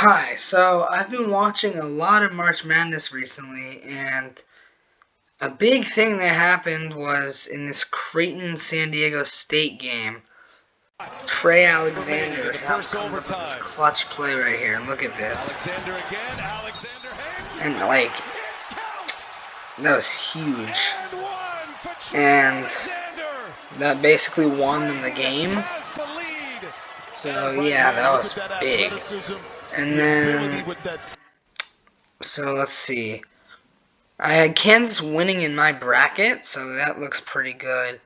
Hi, so I've been watching a lot of March Madness recently, and a big thing that happened was in this Creighton San Diego State game. Trey Alexander comes up with this clutch play right here, and look at this. And like, that was huge. And that basically won them the game. So yeah, that was big. And then, so let's see. I had Kansas winning in my bracket, so that looks pretty good.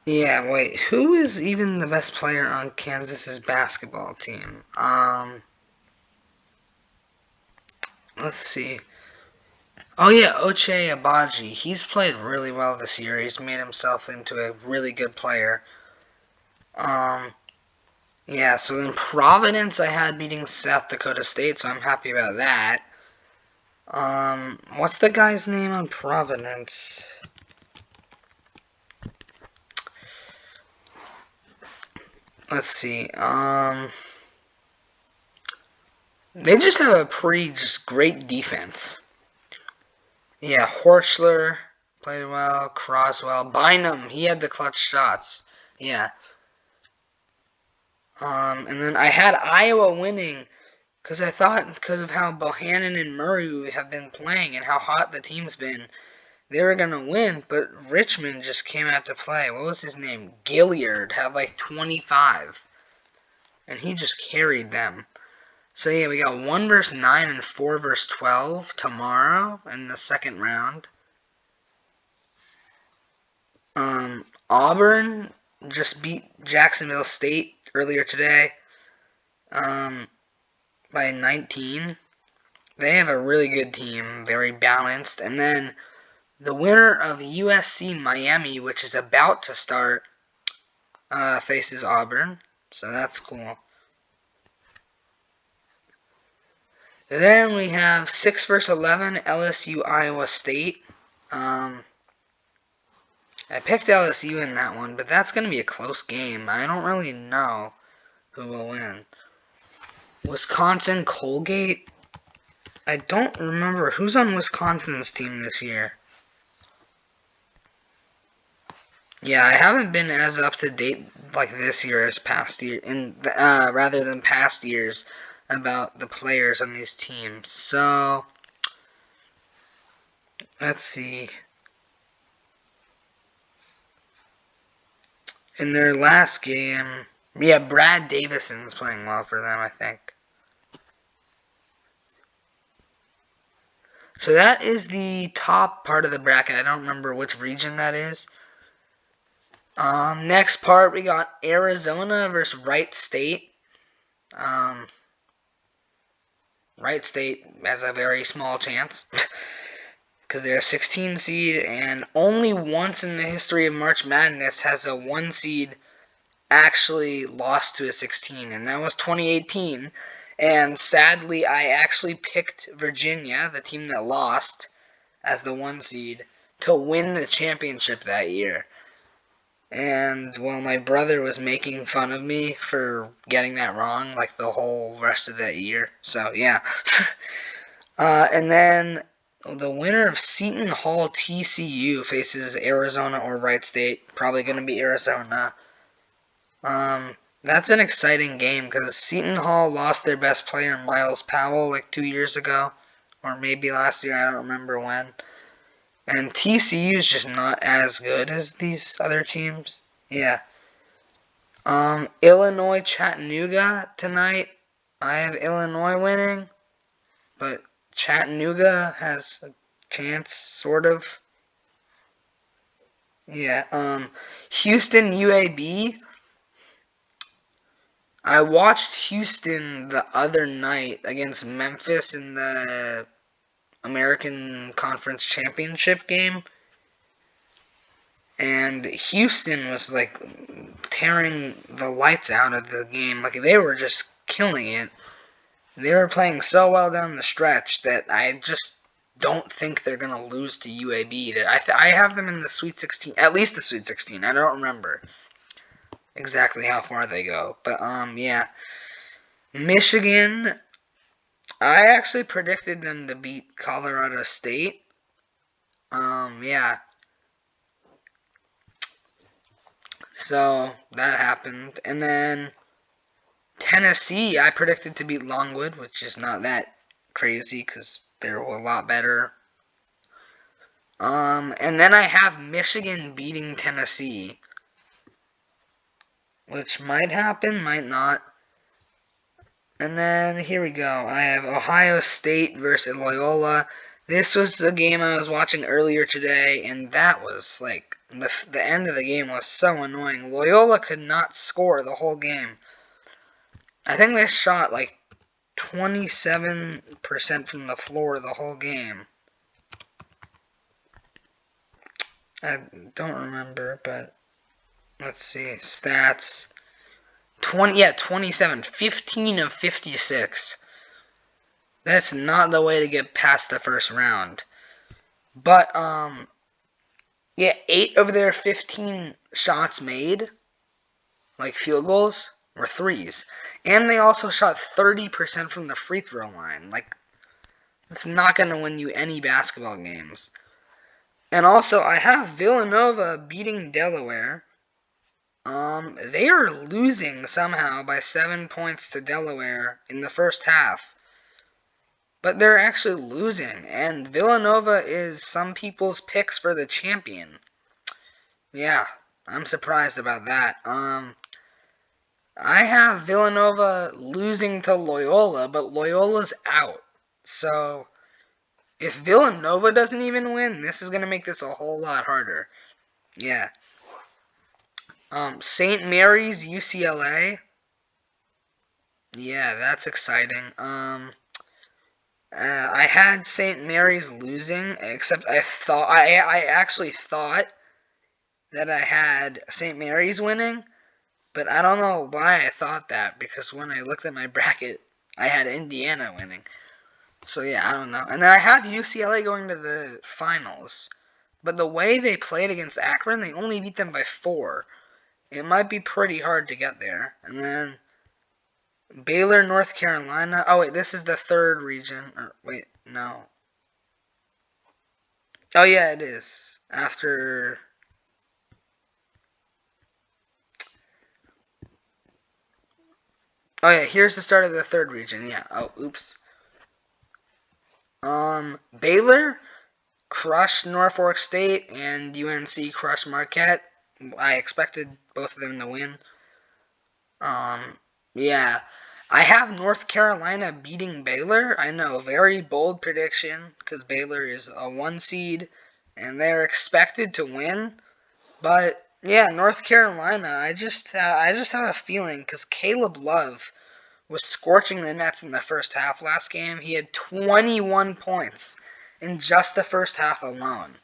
Yeah, wait, who is even the best player on Kansas's basketball team? Let's see. Oh yeah, Ochai Agbaji. He's played really well this year. He's made himself into a really good player. Yeah, so then Providence I had beating South Dakota State, so I'm happy about that. What's the guy's name on Providence? Let's see. They just have a pretty just great defense. Yeah, Horchler played well. Croswell, Bynum, he had the clutch shots. Yeah. And then I had Iowa winning because I thought because of how Bohannon and Murray have been playing and how hot the team's been, they were gonna win. But Richmond just came out to play. What was his name? Gilliard had like 25, and he just carried them. So yeah, we got 1 versus 9 and 4 versus 12 tomorrow in the second round. Auburn just beat Jacksonville State earlier today by 19. They have a really good team, very balanced. And then the winner of USC Miami, which is about to start, faces Auburn. So that's cool. Then we have 6 versus 11, LSU Iowa State. I picked LSU in that one, but that's going to be a close game. I don't really know who will win. Wisconsin Colgate. I don't remember who's on Wisconsin's team this year. Yeah, I haven't been as up to date like this year as past year, rather than past years about the players on these teams. So let's see. In their last game, yeah, Brad Davison's playing well for them, I think. So that is the top part of the bracket. I don't remember which region that is. Next part, we got Arizona versus Wright State. Wright State has a very small chance because they're a 16 seed, and only once in the history of March Madness has a 1 seed actually lost to a 16, and that was 2018. And sadly, I actually picked Virginia, the team that lost, as the 1 seed to win the championship that year. And well, my brother was making fun of me for getting that wrong like the whole rest of that year. So yeah. And then the winner of Seton Hall TCU faces Arizona or Wright State. Probably going to be Arizona. That's an exciting game because Seton Hall lost their best player, Miles Powell, like 2 years ago. Or maybe last year, I don't remember when. And TCU is just not as good as these other teams. Yeah. Illinois Chattanooga tonight. I have Illinois winning, but Chattanooga has a chance, sort of. Yeah. Houston UAB. I watched Houston the other night against Memphis in the American Conference Championship game. And Houston was like tearing the lights out of the game. Like they were just killing it. They were playing so well down the stretch that I just don't think they're gonna lose to UAB. I have them in the Sweet 16, at least the Sweet 16. I don't remember. exactly how far they go. But, yeah. Michigan, I actually predicted them to beat Colorado State. Yeah. So, that happened. And then Tennessee, I predicted to beat Longwood, which is not that crazy because they're a lot better. And then I have Michigan beating Tennessee, which might happen, might not. And then here we go. I have Ohio State versus Loyola. This was the game I was watching earlier today, and that was like the end of the game was so annoying. Loyola could not score the whole game. I think they shot like 27% from the floor the whole game. I don't remember, but let's see. Stats. 27. 15 of 56. That's not the way to get past the first round. But, yeah, 8 of their 15 shots made, like field goals, were threes. And they also shot 30% from the free throw line. Like, it's not going to win you any basketball games. And also, I have Villanova beating Delaware. They are losing somehow by 7 points to Delaware in the first half. But they're actually losing, and Villanova is some people's picks for the champion. Yeah, I'm surprised about that. I have Villanova losing to Loyola, but Loyola's out. So, if Villanova doesn't even win, this is going to make this a whole lot harder. Yeah. St. Mary's, UCLA. Yeah, that's exciting. I had St. Mary's losing, except I actually thought that I had St. Mary's winning, but I don't know why I thought that, because when I looked at my bracket, I had Indiana winning. So yeah, I don't know. And then I have UCLA going to the finals, but the way they played against Akron, they only beat them by 4. It might be pretty hard to get there. And then Baylor, North Carolina. Oh wait, this is the third region. Or wait, no. Oh yeah, it is. After Oh yeah, here's the start of the third region. Yeah. Oh, oops. Baylor crushed Norfolk State and UNC crushed Marquette. I expected both of them to win. Yeah. I have North Carolina beating Baylor. I know, very bold prediction because Baylor is a 1 seed and they're expected to win. But yeah, North Carolina. I just have a feeling because Caleb Love was scorching the Nets in the first half last game. He had 21 points in just the first half alone,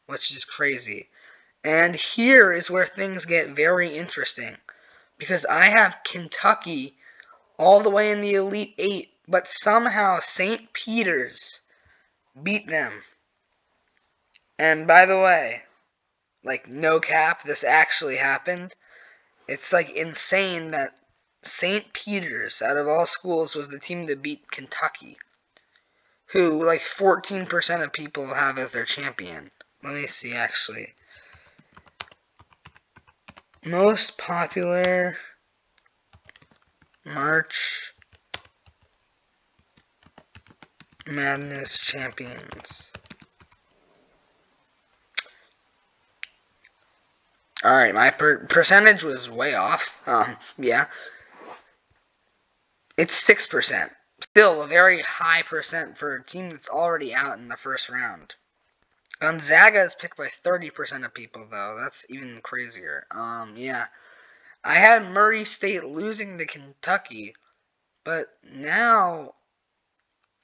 which is crazy. And here is where things get very interesting because I have Kentucky all the way in the Elite 8, but somehow St. Peter's beat them. And by the way, like no cap, this actually happened. It's like insane that St. Peter's, out of all schools, was the team to beat Kentucky, who like 14% of people have as their champion. Let me see, actually. Most popular March Madness champions. Alright, my percentage was way off. Yeah. It's 6%. Still a very high percent for a team that's already out in the first round. Gonzaga is picked by 30% of people, though. That's even crazier. Yeah. I had Murray State losing to Kentucky, but now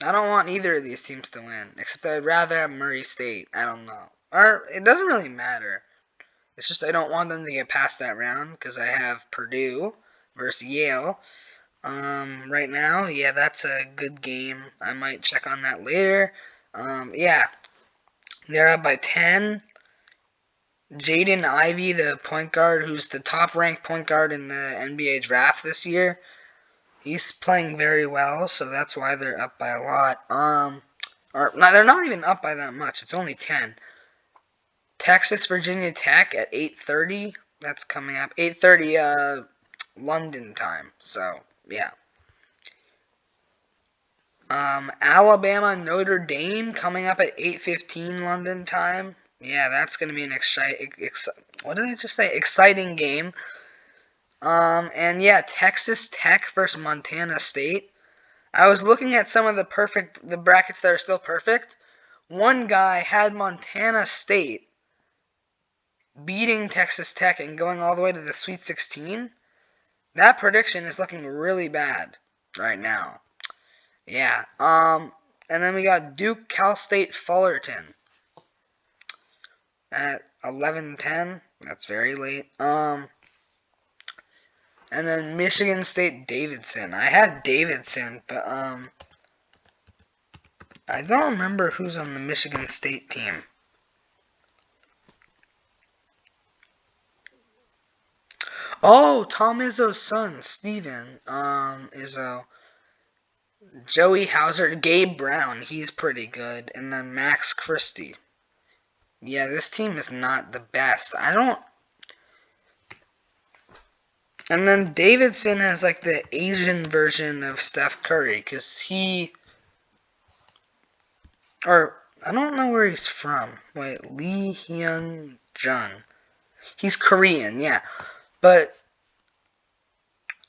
I don't want either of these teams to win, except I'd rather have Murray State. I don't know. Or it doesn't really matter. It's just I don't want them to get past that round because I have Purdue versus Yale. Right now, yeah, that's a good game. I might check on that later. Yeah, they're up by 10. Jaden Ivey, the point guard, who's the top-ranked point guard in the NBA draft this year. He's playing very well, so that's why they're up by a lot. Or no, they're not even up by that much. It's only 10. Texas, Virginia Tech at 8:30. That's coming up. 8:30 London time. So, yeah. Alabama, Notre Dame coming up at 8:15 London time. Yeah, that's going to be an exciting game. And yeah, Texas Tech versus Montana State. I was looking at some of the brackets that are still perfect. One guy had Montana State beating Texas Tech and going all the way to the Sweet 16. That prediction is looking really bad right now. Yeah. And then we got Duke, Cal State, Fullerton at 11:10. That's very late. And then Michigan State, Davidson. I had Davidson, but I don't remember who's on the Michigan State team. Oh, Tom Izzo's son, Steven Izzo. Joey Hauser, Gabe Brown, he's pretty good. And then Max Christie. Yeah, this team is not the best. And then Davidson has like the Asian version of Steph Curry, because I don't know where he's from. Wait, Lee Hyun Jun. He's Korean, yeah. But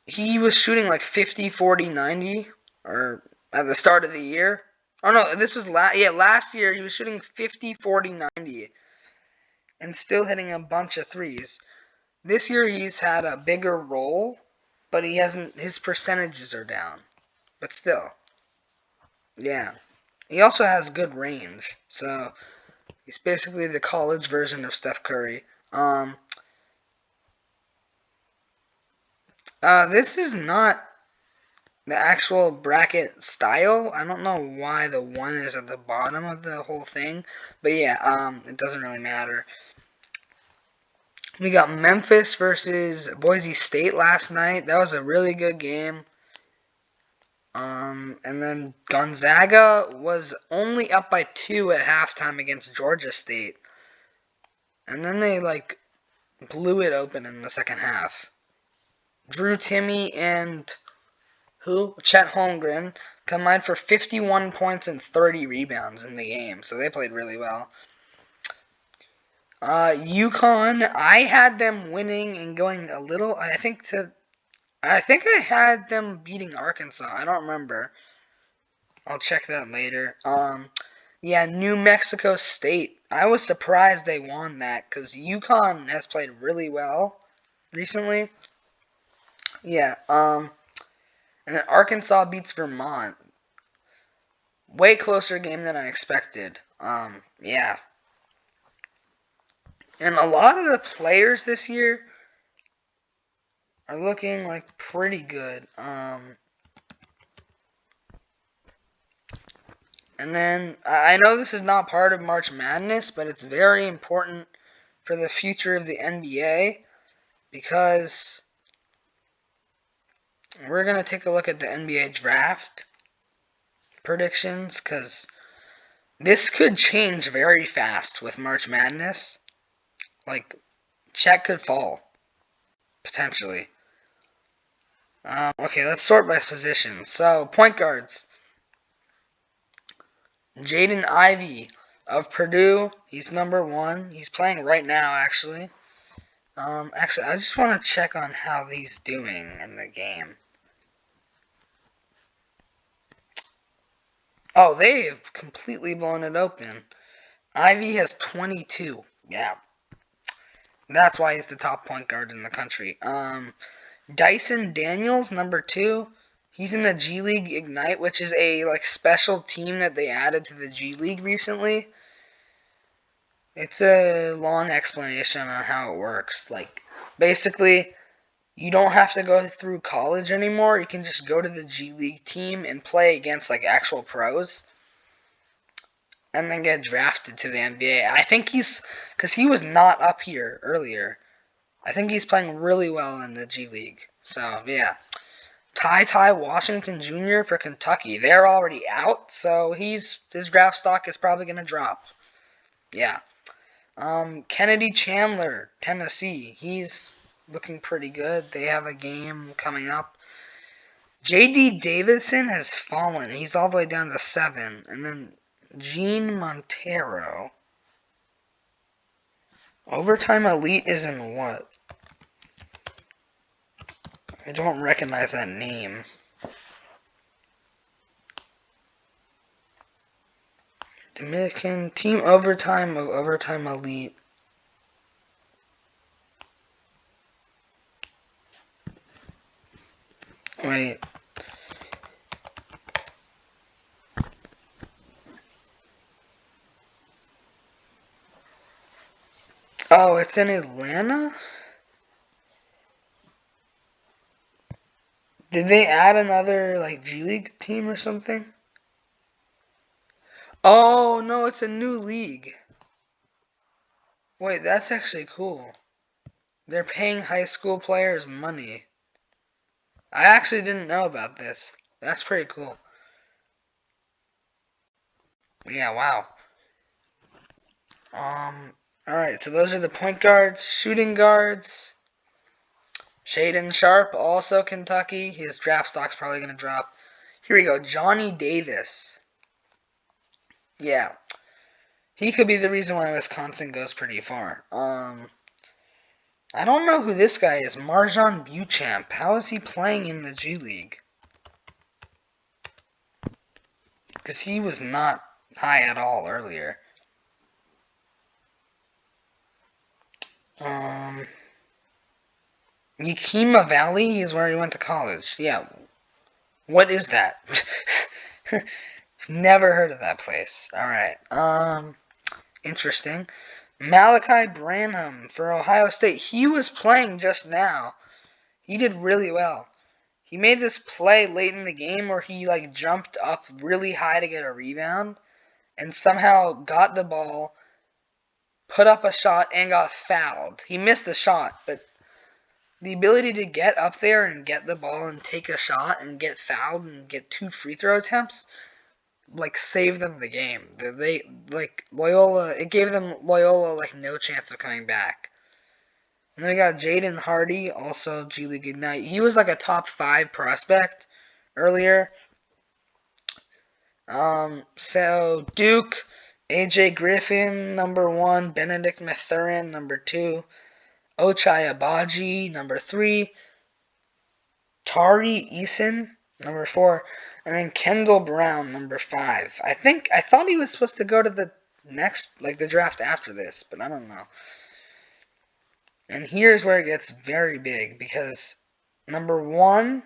he was shooting like 50, 40, 90, or at the start of the year. Oh no, this was last year he was shooting 50, 40, 90 and still hitting a bunch of threes. This year he's had a bigger role, but his percentages are down. But still. Yeah. He also has good range. So he's basically the college version of Steph Curry. This is not the actual bracket style. I don't know why the 1 is at the bottom of the whole thing. But yeah, it doesn't really matter. We got Memphis versus Boise State last night. That was a really good game. And then Gonzaga was only up by 2 at halftime against Georgia State. And then they, blew it open in the second half. Drew Timme and Chet Holmgren combined for 51 points and 30 rebounds in the game. So they played really well. UConn, I had them winning and going a little, I think I had them beating Arkansas. I don't remember. I'll check that later. Yeah, New Mexico State. I was surprised they won that because UConn has played really well recently. Yeah, and then Arkansas beats Vermont. Way closer game than I expected. Yeah. And a lot of the players this year are looking like pretty good. And then I know this is not part of March Madness, but it's very important for the future of the NBA because we're going to take a look at the NBA draft predictions because this could change very fast with March Madness. Like, Chet could fall, potentially. Okay, let's sort by position. So, point guards. Jaden Ivey of Purdue. He's number 1. He's playing right now, actually. Actually, I just want to check on how he's doing in the game. Oh, they've completely blown it open. Ivey has 22. Yeah. That's why he's the top point guard in the country. Dyson Daniels, number 2. He's in the G League Ignite, which is a special team that they added to the G League recently. It's a long explanation on how it works. Basically, you don't have to go through college anymore. You can just go to the G League team and play against actual pros. and then get drafted to the NBA. I think because he was not up here earlier. I think he's playing really well in the G League. So, yeah. Ty Washington Jr. for Kentucky. They're already out, so his draft stock is probably going to drop. Yeah. Kennedy Chandler, Tennessee. He's looking pretty good. They have a game coming up. J.D. Davison has fallen. He's all the way down to 7. And then Gene Montero. Overtime Elite is in what? I don't recognize that name. Dominican Team Overtime of Overtime Elite. Wait. Oh, it's in Atlanta? Did they add another, like, G League team or something? Oh, no, it's a new league. Wait, that's actually cool. They're paying high school players money. I actually didn't know about this. That's pretty cool. Yeah, wow. Alright, so those are the point guards. Shooting guards. Shaden Sharp, also Kentucky. His draft stock's probably going to drop. Here we go. Johnny Davis. Yeah. He could be the reason why Wisconsin goes pretty far. I don't know who this guy is. Marjon Beauchamp. How is he playing in the G League? Because he was not high at all earlier. Yakima Valley is where he went to college. Yeah. What is that? Never heard of that place. Alright. Interesting. Malachi Branham for Ohio State. He was playing just now. He did really well. He made this play late in the game where he like jumped up really high to get a rebound and somehow got the ball, put up a shot, and got fouled. He missed the shot, but the ability to get up there and get the ball and take a shot and get fouled and get 2 free throw attempts like saved them the game. They like Loyola. It gave them Loyola like no chance of coming back. And then we got Jaden Hardy, also G League Ignite. He was like a top 5 prospect earlier. So Duke, AJ Griffin, number 1, Benedict Mathurin, number 2, Ochai Agbaji, number 3, Tari Eason, number 4, and then Kendall Brown, number 5. I thought he was supposed to go to the next, like the draft after this, but I don't know. And here's where it gets very big, because number 1,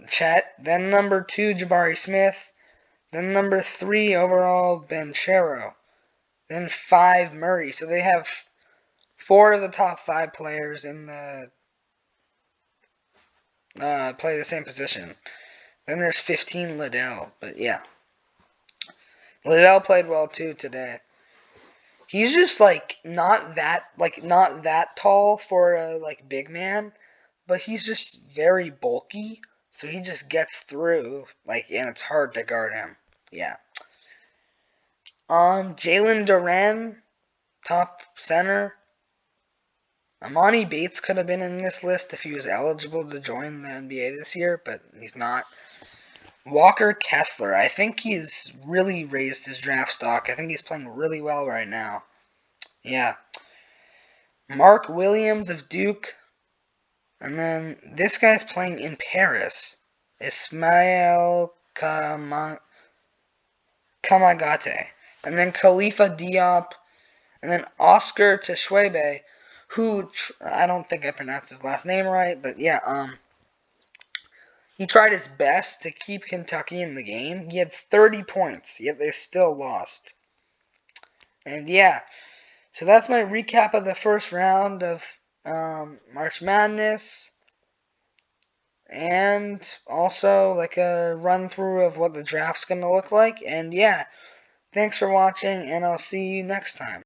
Chet, then number 2, Jabari Smith, then number 3 overall, Banchero, then 5, Murray. So they have 4 of the top 5 players in the play the same position. Then there's 15, Liddell, but yeah. Liddell played well too today. He's just like not that tall for a like big man, but he's just very bulky, so he just gets through like, and it's hard to guard him. Yeah. Jalen Duren, top center. Amani Bates could have been in this list if he was eligible to join the NBA this year, but he's not. Walker Kessler, I think he's really raised his draft stock. I think he's playing really well right now. Yeah. Mark Williams of Duke. And then this guy's playing in Paris. Ismail Kamagate. And then Khalifa Diop. And then Oscar Teshwebe, who, I don't think I pronounced his last name right, but yeah, he tried his best to keep Kentucky in the game. He had 30 points, yet they still lost. And yeah, so that's my recap of the first round of March Madness. And also like a run through of what the draft's going to look like. And yeah, Thanks for watching, and I'll see you next time.